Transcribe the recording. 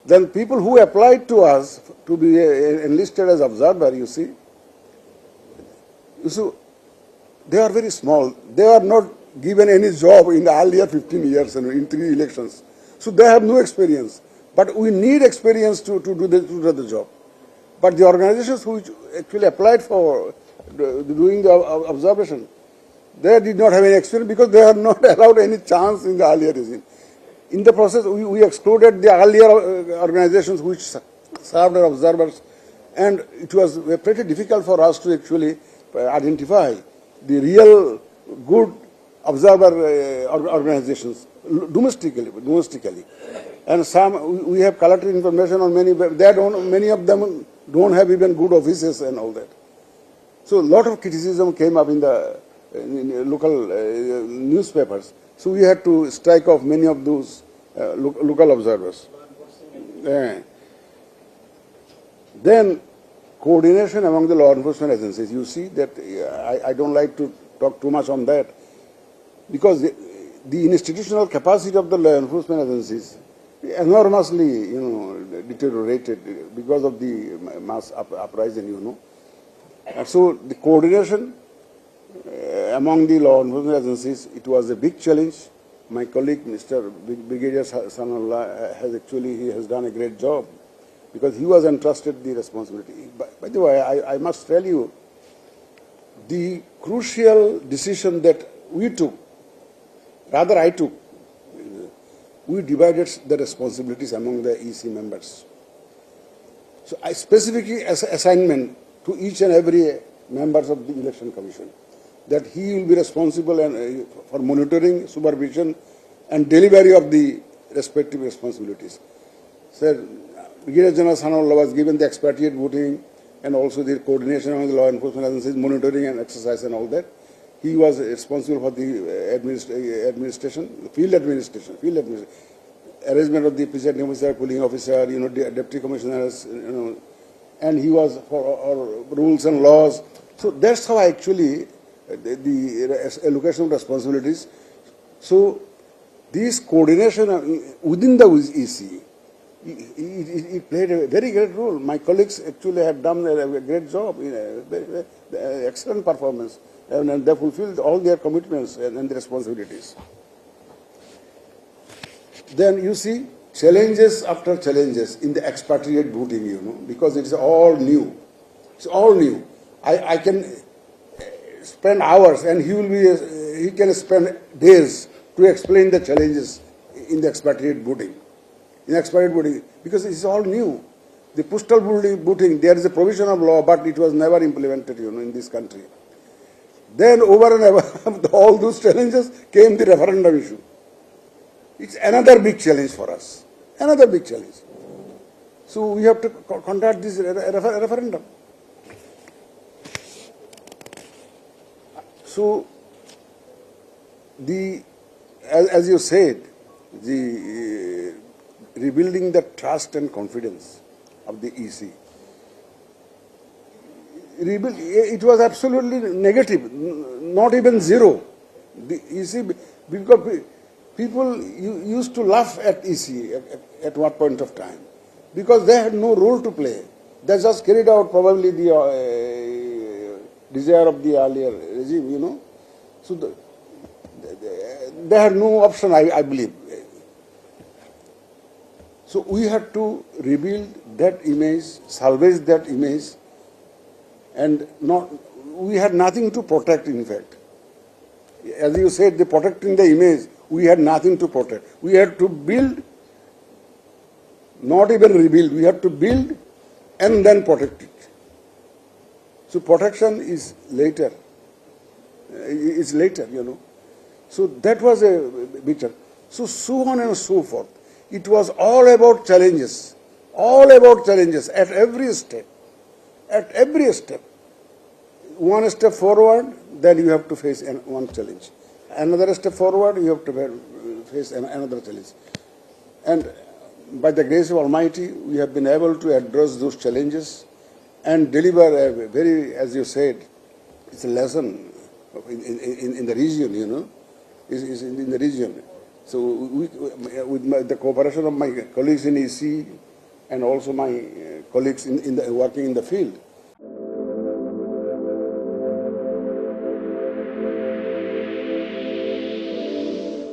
Then people who applied to us to be enlisted as observer, you see, they are very small. They are not given any job in the earlier 15 years in 3 elections. So they have no experience. But we need experience to do the job. But the organizations who actually applied for doing the observation, they did not have any experience because they are not allowed any chance in the earlier regime. In the process, we excluded the earlier organizations which served as observers, and it was pretty difficult for us to actually identify the real good observer organizations domestically. And some we have collected information on many. Many of them don't have even good offices and all that. So a lot of criticism came up in the local newspapers. So we had to strike off many of those local observers. Then coordination among the law enforcement agencies. You see that I don't like to talk too much on that because the institutional capacity of the law enforcement agencies enormously, deteriorated because of the mass uprising, And so the coordination among the law enforcement agencies, it was a big challenge. My colleague, Mr. Brigadier Sanallah, he has done a great job because he was entrusted the responsibility. By the way, I must tell you, the crucial decision that we took, rather I took, we divided the responsibilities among the EC members. So I specifically assignment to each and every members of the Election Commission that he will be responsible for monitoring, supervision and delivery of the respective responsibilities. Sir, Brigadier General Sanallah was given the expatriate voting and also the coordination among the law enforcement agencies, monitoring and exercise and all that. He was responsible for the administration, field administration, arrangement of the presiding officer, polling officer, deputy commissioners, and he was for rules and laws. So that's how actually the allocation of responsibilities. So this coordination within the EC, it played a very great role. My colleagues actually had done a great job, excellent performance, and they fulfilled all their commitments and the responsibilities. Then you see challenges after challenges in the expatriate voting, because it's all new. It's all new. I can spend hours and he can spend days to explain the challenges in the expatriate voting. Because it's all new. The postal voting, there is a provision of law, but it was never implemented, in this country. Then over and above all those challenges came the referendum issue. It's another big challenge for us. Another big challenge. So we have to conduct this referendum. So as you said, the rebuilding the trust and confidence of the EC. It was absolutely negative, not even zero. The EC, because people used to laugh at EC at one point of time because they had no role to play. They just carried out probably the desire of the earlier regime, So they had no option, I believe. So we had to rebuild that image, salvage that image, and we had nothing to protect, in fact. As you said, protecting the image, we had nothing to protect. We had to build, not even rebuild, we had to build and then protect it. So protection is later. So that was a big challenge. So on and so forth. It was all about challenges at every step. At every step. One step forward, then you have to face one challenge. Another step forward, you have to face another challenge. And by the grace of Almighty, we have been able to address those challenges and deliver a very, as you said, it's a lesson in the region, is in the region. So with the cooperation of my colleagues in EC and also my colleagues working in the field.